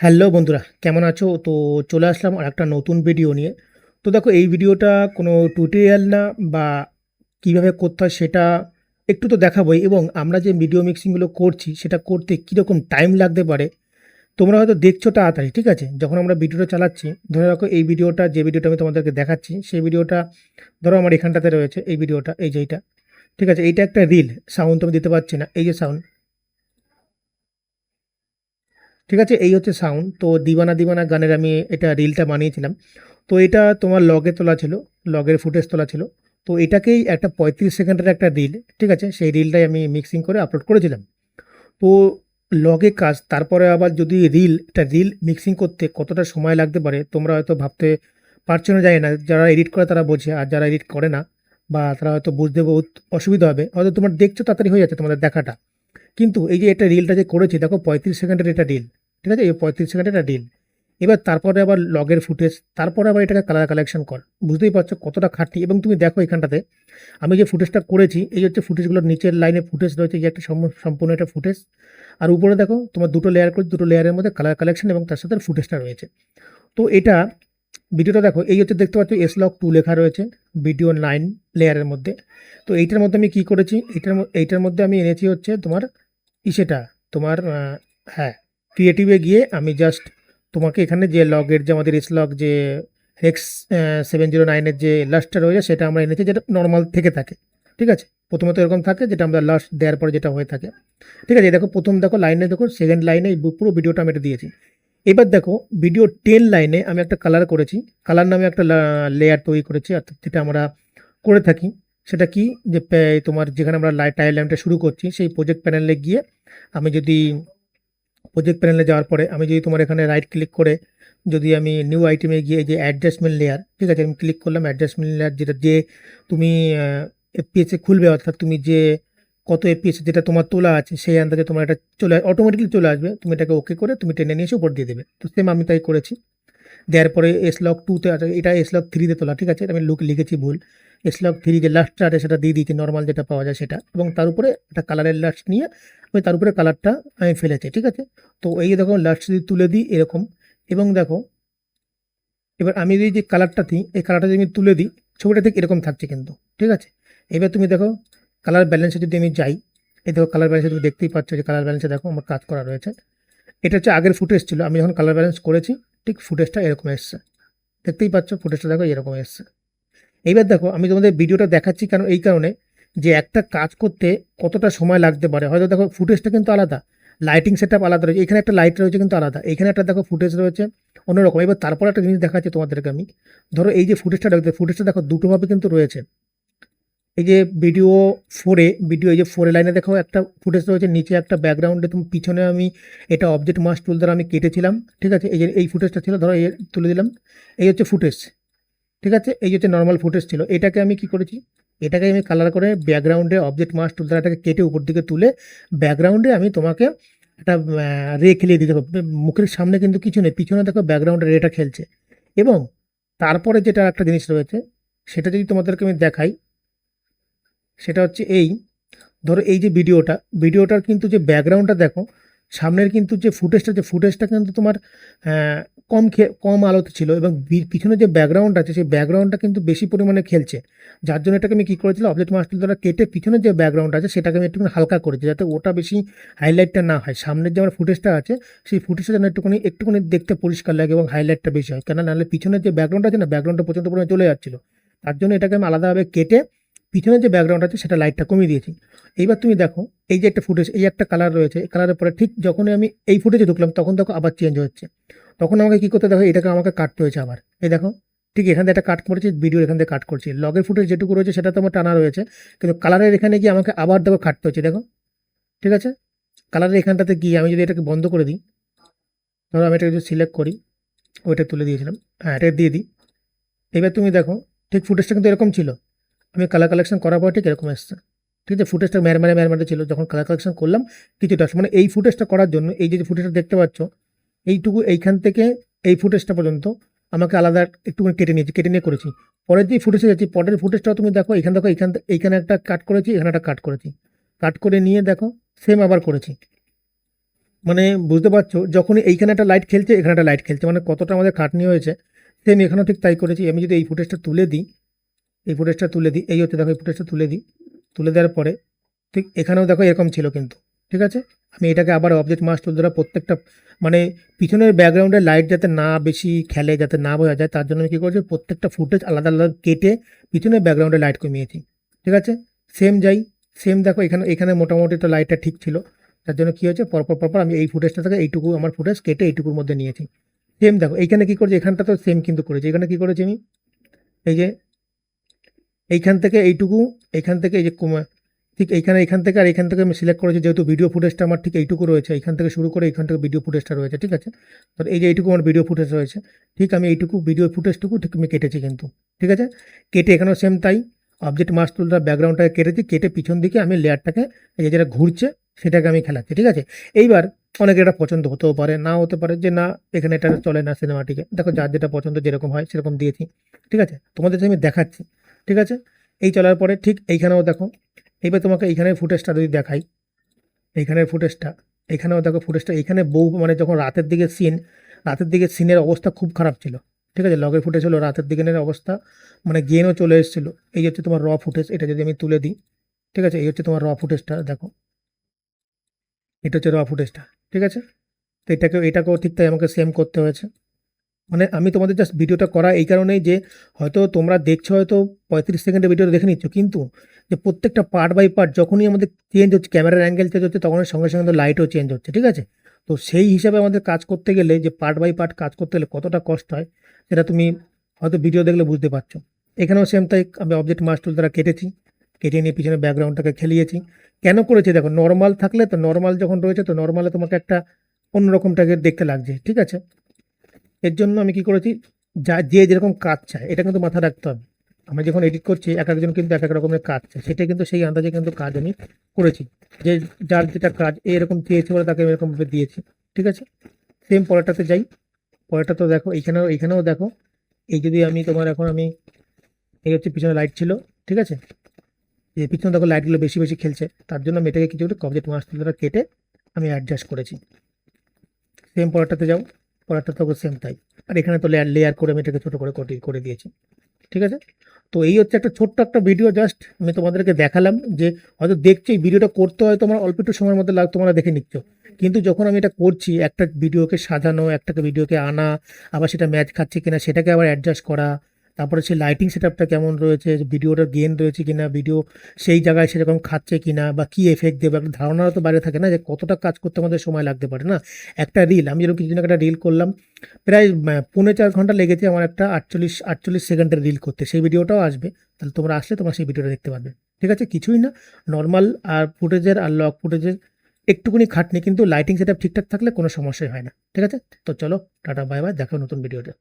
Hello বন্ধুরা, কেমন আছো? তো চলে আসলাম আর একটা নতুন ভিডিও নিয়ে। তো দেখো, এই ভিডিওটা কোনো টিউটোরিয়াল না, বা কিভাবে করতে হয় সেটা একটু তো দেখাবোই, এবং আমরা যে ভিডিও মিক্সিংগুলো করছি সেটা করতে কীরকম টাইম লাগতে পারে তোমরা হয়তো দেখছো তাড়াতাড়ি, ঠিক আছে? যখন আমরা ভিডিওটা চালাচ্ছি, ধরে রাখো এই ভিডিওটা, যে ভিডিওটা আমি তোমাদেরকে দেখাচ্ছি সেই ভিডিওটা ধরো আমার এখানটাতে রয়েছে, এই ভিডিওটা, এই যে এইটা, ঠিক আছে? এইটা একটা রিল, সাউন্ড তো আমি দিতে পারছি না, এই যে সাউন্ড, ঠিক আছে? এই হচ্ছে সাউন্ড। তো দিবানা দিবানা গানের আমি এটা রিলটা বানিয়েছিলাম। তো এটা তোমার লগে তোলা ছিল, লগের ফুটেজ তোলা ছিল। তো এটাকেই একটা 35 সেকেন্ডের একটা রিল, ঠিক আছে? সেই রিলটাই আমি মিক্সিং করে আপলোড করেছিলাম। তো লগে কাজ, তারপরে আবার যদি একটা রিল মিক্সিং করতে কতটা সময় লাগতে পারে তোমরা হয়তো ভাবতে পারছো না, জানি না। যারা এডিট করে তারা বোঝে, আর যারা এডিট করে না বা তারা হয়তো বুঝতে বহুত অসুবিধা হবে। হয়তো তোমার দেখছো তাড়াতাড়ি হয়ে যাচ্ছে তোমাদের দেখাটা, কিন্তু এই যে এটা রিলটা যে করেছি, দেখো 35 সেকেন্ডের এটা রিল, ঠিক আছে? এই 35 সেকেন্ডের একটা রিল। এবার তারপরে আবার লগের ফুটেজ, তারপরে আবার এটাকে কালার কালেকশন কর, বুঝতেই পারছো কতটা খাটনি। এবং তুমি দেখো এখানটাতে আমি যে ফুটেজটা করেছি, এই হচ্ছে ফুটেজগুলোর নিচের লাইনে ফুটেজ রয়েছে, এই যে একটা সম্পূর্ণ একটা ফুটেজ। আর উপরে দেখো তোমার দুটো লেয়ার করে, দুটো লেয়ারের মধ্যে কালার কালেকশন এবং তার সাথে ফুটেজটা রয়েছে। তো এটা ভিডিওটা দেখো, এই হচ্ছে দেখতে পাচ্ছ S-Log 2 লেখা রয়েছে ভিডিও 9 লেয়ারের মধ্যে। তো এইটার মধ্যে আমি কি করেছি, এইটার মধ্যে আমি এনেছি হচ্ছে তোমার সেটা তোমার হ্যাঁ, ক্রিয়েটিভে গিয়ে আমি জাস্ট তোমাকে এখানে যে লগের, যে আমাদের S-Log যে X709-এর যে লাস্টটা রয়েছে সেটা আমরা এনেছি, যেটা নর্মাল থেকে থাকে, ঠিক আছে? প্রথমে তো এরকম থাকে, যেটা আমরা লাস্ট দেওয়ার পরে যেটা হয়ে থাকে, ঠিক আছে? দেখো প্রথম দেখো লাইনে, দেখো সেকেন্ড লাইনে এই পুরো ভিডিওটা আমি এটা দিয়েছি। এবার দেখো ভিডিও 10 লাইনে আমি একটা কালার করেছি, কালার নামে একটা লেয়ার তৈরি করেছি, অর্থাৎ যেটা আমরা করে থাকি। সেটা কি, যে তোমার যেখানে আমরা টাইল লাইনটা শুরু করছি সেই প্রজেক্ট প্যানেলে গিয়ে আমি যদি প্রজেক্ট প্যানেলে যাওয়ার পরে আমি যদি তোমার এখানে রাইট ক্লিক করে যদি আমি নিউ আইটেমে গিয়ে এই যে অ্যাডজাস্টমেন্ট লেয়ার, ঠিক আছে, আমি ক্লিক করলাম অ্যাডজাস্টমেন্ট লেয়ার, যেটা যে তুমি এফপিএসে খুলবে, অর্থাৎ তুমি যে কত এফপিএস যেটা তোমার তোলা আছে সেই আন্দাজে তোমার এটা চলে অটোমেটিকলি চলে আসবে। তুমি এটাকে ওকে করে তুমি টেনে নিয়ে এসে উপর দিয়ে দেবে। তো সেম আমি তাই করেছি। দেওয়ার পরে S-Log 2-তে আছে, এটা S-Log 3-তে তোলা, ঠিক আছে? আমি লিখেছি ভুল। S-Log 3 যে লাস্টটা আছে সেটা দিয়ে দিয়েছি, নর্মাল যেটা পাওয়া যায় সেটা, এবং তার উপরে একটা কালারের লাস্ট নিয়ে আমি তার উপরে কালারটা আমি ফেলেছি, ঠিক আছে? তো এই দেখো লাস্ট যদি তুলে দিই এরকম, এবং দেখো এবার আমি যদি যে কালারটা দিই, এই কালারটা যদি আমি তুলে দিই, ছবিটা ঠিক এরকম থাকছে কিন্তু, ঠিক আছে? এবার তুমি দেখো কালার ব্যালেন্সে যদি আমি যাই, এই দেখো কালার ব্যালেন্সে তুমি দেখতেই পাচ্ছ যে কালার ব্যালেন্সে দেখো আমার কাজ করা রয়েছে। এটা হচ্ছে আগের ফুটেজ ছিল, আমি যখন কালার ব্যালেন্স করেছি ঠিক ফুটেজটা এরকম এসছে, দেখতেই পাচ্ছ ফুটেজটা দেখো এরকম এসছে। এইবার দেখো আমি তোমাদের ভিডিওটা দেখাচ্ছি কারণ এই কারণে, যে একটা কাজ করতে কতটা সময় লাগতে পারে। হয়তো দেখো ফুটেজটা কিন্তু আলাদা, লাইটিং সেট আপ আলাদা রয়েছে, এখানে একটা লাইট রয়েছে কিন্তু আলাদা, এখানে একটা দেখো ফুটেজ রয়েছে অন্যরকম। এবার তারপর একটা জিনিস দেখাচ্ছি তোমাদেরকে আমি, ধরো এই যে ফুটেজটা দেখো দুটোভাবে কিন্তু রয়েছে। এই যে ভিডিও এই যে 4 লাইনে দেখো একটা ফুটেজ রয়েছে, নিচে একটা ব্যাকগ্রাউন্ডে তুমি পিছনে আমি এটা অবজেক্ট মাস্ক টুল দ্বারা আমি কেটেছিলাম, ঠিক আছে? এই যে এই ফুটেজটা ছিল, ধরো তুলে দিলাম, এই হচ্ছে ফুটেজ, ঠিক আছে? এই হচ্ছে নর্মাল ফুটেজ ছিল, এটাকে আমি কি করেছি, এটাকে আমি কালার করে ব্যাকগ্রাউন্ডে অবজেক্ট মাস্ক টুল দ্বারা এটাকে কেটে উপর দিকে তুলে ব্যাকগ্রাউন্ডে আমি তোমাকে একটা রে খেলিয়ে দিতে হবে। মুখের সামনে কিন্তু কিছু নেই, পিছনে দেখো ব্যাকগ্রাউন্ডে রেটা খেলছে। এবং তারপরে যেটা একটা জিনিস রয়েছে সেটা যদি তোমাদেরকে আমি দেখাই, সেটা হচ্ছে এই, ধরো এই যে ভিডিওটার কিন্তু যে ব্যাকগ্রাউন্ডটা দেখো, সামনের কিন্তু যে ফুটেজটা কিন্তু তোমার আহ, কম আলোতে ছিল, এবং পিছনে যে ব্যাকগ্রাউন্ড আছে সেই ব্যাকগ্রাউন্ডটা কিন্তু বেশি পরিমাণে খেলছে। যার জন্য এটাকে আমি কী করেছিলাম, অবজেক্ট মাস্টার দ্বারা কেটে পিছনে যে ব্যাকগ্রাউন্ড আছে সেটাকে আমি একটুখানি হালকা করেছি, যাতে ওটা বেশি হাইলাইটটা না হয়। সামনের যে আমার ফুটেজটা আছে সেই ফুটেজটা যেন একটুখানি একটুখানি দেখতে পরিষ্কার লাগে এবং হাইলাইটটা বেশি হয়, কেন নাহলে পিছনের যে ব্যাকগ্রাউন্ড আছে না, ব্যাকগ্রাউন্ডটা প্রচণ্ড পরিমাণে চলে যাচ্ছিলো। তার জন্য এটাকে আমি আলাদাভাবে কেটে পিছনে যে ব্যাকগ্রাউন্ড আছে সেটা লাইটটা কমিয়ে দিয়েছি। এইবার তুমি দেখো এই যে একটা ফুটেজ, এই একটা কালার রয়েছে, এই কালারের পরে ঠিক যখনই আমি এই ফুটেজে ঢুকলাম তখন দেখো আবার চেঞ্জ হচ্ছে। তখন আমাকে কি করতে, দেখো এটাকে আমাকে কাটতে হয়েছে আবার। এই দেখো ঠিক এখান থেকে একটা কাট করেছি, ভিডিও এখান থেকে কাট করছি, লগের ফুটেজ যেটুকু রয়েছে সেটা তো আমার টানা রয়েছে, কিন্তু কালারের এখানে গিয়ে আমাকে আবার দেখো কাটতে হচ্ছে, দেখো, ঠিক আছে? কালারের এখানটাতে গিয়ে আমি যদি এটাকে বন্ধ করে দিই, ধরো আমি এটাকে যদি সিলেক্ট করি, ওইটা তুলে দিয়েছিলাম, হ্যাঁ এটা দিয়ে দিই। এবার তুমি দেখো ঠিক ফুটেজটা কিন্তু এরকম ছিল, আমি কালার কালেকশন করার পর ঠিক এরকম এসছে, ঠিক আছে? ফুটেজটা ম্যারমারে ছিল, যখন কালার কালেকশন করলাম কিছুটা মানে এই ফুটেজটা করার জন্য এই যে ফুটেজটা দেখতে পাচ্ছ এইটুকু, এইখান থেকে এই ফুটেজটা পর্যন্ত আমাকে আলাদা একটুখানি কেটে নিয়ে করেছি। পরের যে ফুটেজে যাচ্ছি, পরের ফুটেজটাও তুমি দেখো, এখানে দেখো এইখানে একটা কাট করেছি, এখানে একটা কাট করেছি, কাট করে নিয়ে দেখো সেম আবার করেছি, মানে বুঝতে পারছো, যখনই এইখানে একটা লাইট খেলছে, এখানে একটা লাইট খেলছে, মানে কতটা আমাদের খাটনি হয়েছে। সেম এখানেও ঠিক তাই করেছি। আমি যদি এই ফুটেজটা তুলে দিই, এই হচ্ছে দেখো, এই ফুটেজটা তুলে দিই, তুলে দেওয়ার পরে ঠিক এখানেও দেখো এরকম ছিল কিন্তু, ঠিক আছে। আমি এটাকে আবার অবজেক্ট মাস্ক টুল দ্বারা প্রত্যেকটা মানে পিছনের ব্যাকগ্রাউন্ডের লাইট যাতে না বেশি খেলে, যাতে না বোঝা যায়, তার জন্য আমি কী করেছি, প্রত্যেকটা ফুটেজ আলাদা আলাদা কেটে পিছনের ব্যাকগ্রাউন্ডে লাইট কমিয়েছি, ঠিক আছে। সেম যাই, সেম দেখো এখানে এখানে মোটামুটি তো লাইটটা ঠিক ছিল, তার জন্য কী হয়েছে, পরপর আমি এই ফুটেজটা থেকে এইটুকু আমার ফুটেজ কেটে এইটুকুর মধ্যে নিয়েছি। সেম দেখো এইখানে কী করেছি, এখানটা তো সেম কিন্তু করেছি। এখানে কী করেছি আমি, এই যে এইখান থেকে এইটুকু, এইখান থেকে এই যে ঠিক এখান থেকে আর এখান থেকে আমি সিলেক্ট করেছি, যেহেতু ভিডিও ফুটেজটা আমার ঠিক এইটুকু রয়েছে, এখান থেকে শুরু করে এখান থেকে ভিডিও ফুটেজটা রয়েছে, ঠিক আছে। তো এই যে এইটুকু আমার ভিডিও ফুটেজ রয়েছে, ঠিক আমি এইটুকু ভিডিও ফুটেজটুকু ঠিক আমি কেটেছি কিন্তু, ঠিক আছে। কেটে এখানেও সেম তাই, অবজেক্ট মাস্ক টুলটা ব্যাকগ্রাউন্ডটাকে কেটেছি, কেটে পিছন দিকে আমি লেয়ারটাকে এই যে যেটা ঘুরছে সেটাকে আমি খেলাচ্ছি, ঠিক আছে। এইবার অনেকের এটা পছন্দ হতেও পারে, না হতে পারে, যে না এখানে এটা চলে না সিনেমাটিকে, দেখো যার যেটা পছন্দ যেরকম হয় সেরকম দিয়েছি, ঠিক আছে। তোমাদের আমি দেখাচ্ছি, ঠিক আছে। এই চলার পরে ঠিক এইখানেও দেখো, এইবার তোমাকে এইখানের ফুটেজটা যদি দেখাই, এইখানের ফুটেজটা, এখানেও দেখো ফুটেজটা, এইখানে বউ মানে যখন রাতের দিকে সিনের অবস্থা খুব খারাপ ছিল, ঠিক আছে। লগের ফুটেজ হলো রাতের দিকের অবস্থা, মানে গেনও চলে এসেছিলো। এই হচ্ছে তোমার র ফুটেজ, এটা যদি আমি তুলে দিই, ঠিক আছে, এই হচ্ছে তোমার র ফুটেজটা, দেখো এটা হচ্ছে র ফুটেজটা, ঠিক আছে। তো এটাকেও ঠিক তাই আমাকে সেম করতে হয়েছে। মানে আমি তোমাদের জাস্ট ভিডিওটা করা এই কারণেই যে হয়তো তোমরা দেখছো, হয়তো 35 সেকেন্ডের ভিডিওটা দেখে নিচ্ছ, কিন্তু যে প্রত্যেকটা পার্ট বাই পার্ট যখনই আমাদের চেঞ্জ হচ্ছে, ক্যামেরার অ্যাঙ্গেল চেঞ্জ হচ্ছে, তখন সঙ্গে সঙ্গে লাইটও চেঞ্জ হচ্ছে, ঠিক আছে। তো সেই হিসাবে আমাদের কাজ করতে গেলে, যে পার্ট বাই পার্ট কাজ করতে গেলে কতটা কষ্ট হয়, সেটা তুমি হয়তো ভিডিও দেখলে বুঝতে পারছো। এখানেও সেম তাই, আমি অবজেক্ট মাস্ক টুল দ্বারা কেটেছি, কেটে নিয়ে পিছনে ব্যাকগ্রাউন্ডটাকে খেলিয়েছি। কেন করেছি দেখো, নর্মাল থাকলে তো, নর্মাল যখন রয়েছে তো নর্মালে তোমাকে একটা অন্যরকমটাকে দেখতে লাগছে, ঠিক আছে। এর জন্য আমি কি করেছি, যে যেরকম কাজ চায় এটা কিন্তু মাথায় রাখতে হবে। আমি যখন এডিট করছি, এক একজন কিন্তু এক এক রকমের কাজ চায়, সেটা কিন্তু সেই আন্দাজে কিন্তু কাজ আমি করেছি, যে যার যেটা কাজ এরকম চেয়েছে বলে তাকে এরকমভাবে দিয়েছি, ঠিক আছে। সেম পরেরটাতে যাই, পরেরটা তো দেখো এইখানেও দেখো, এই যদি আমি তোমার এখন আমি, এই হচ্ছে পিছনে লাইট ছিল, ঠিক আছে। এই পিছনে দেখো লাইটগুলো বেশি বেশি খেলছে, তার জন্য আমি এটাকে কিছু একটা অবজেক্ট মাস্ক দ্বারা কেটে আমি অ্যাডজাস্ট করেছি। সেম পরেরটাতে যাও, পরেরটা তো সেম তাই। আর এখানে তো লেয়ার লেয়ার করে আমি এটাকে ছোটো করে করে দিয়েছি, ঠিক আছে। তো এই হচ্ছে একটা ছোট্ট একটা ভিডিও, জাস্ট আমি তোমাদেরকে দেখালাম যে হয়তো দেখছো এই ভিডিওটা করতে হয় তোমার অল্প একটু সময়ের মধ্যে তোমরা দেখে নিচ্ছ, কিন্তু যখন আমি এটা করছি, একটা ভিডিওকে সাজানো, একটা ভিডিওকে আনা, আবার সেটা ম্যাচ খাচ্ছে কিনা সেটাকে আবার অ্যাডজাস্ট করা, তারপরে সেই লাইটিং সেটআপটা কেমন রয়েছে, ভিডিওটার গেন রয়েছে কিনা, ভিডিও সেই জায়গায় সেরকম খাচ্ছে কিনা, বা কি এফেক্ট দেবে, একটা ধারণা তো বাইরে থাকে না, যে কতটা কাজ করতে আমাদের সময় লাগতে পারে না। একটা রিল, আমি যেরকম কিছুদিন আগে একটা রিল করলাম, প্রায় 3.25 ঘন্টা লেগেছে আমার একটা 48 সেকেন্ডের রিল করতে, সেই ভিডিওটাও আসবে। তাহলে তোমরা আসলে তোমরা সেই ভিডিওটা দেখতে পারবে, ঠিক আছে। কিছুই না, নর্মাল আর ফুটেজের আর লক ফুটেজের একটুকুনি খাটনি, কিন্তু লাইটিং সেটআপ ঠিকঠাক থাকলে কোনো সমস্যাই হয় না, ঠিক আছে। তো চলো, টাটা বাই বাই, দেখো নতুন ভিডিওতে।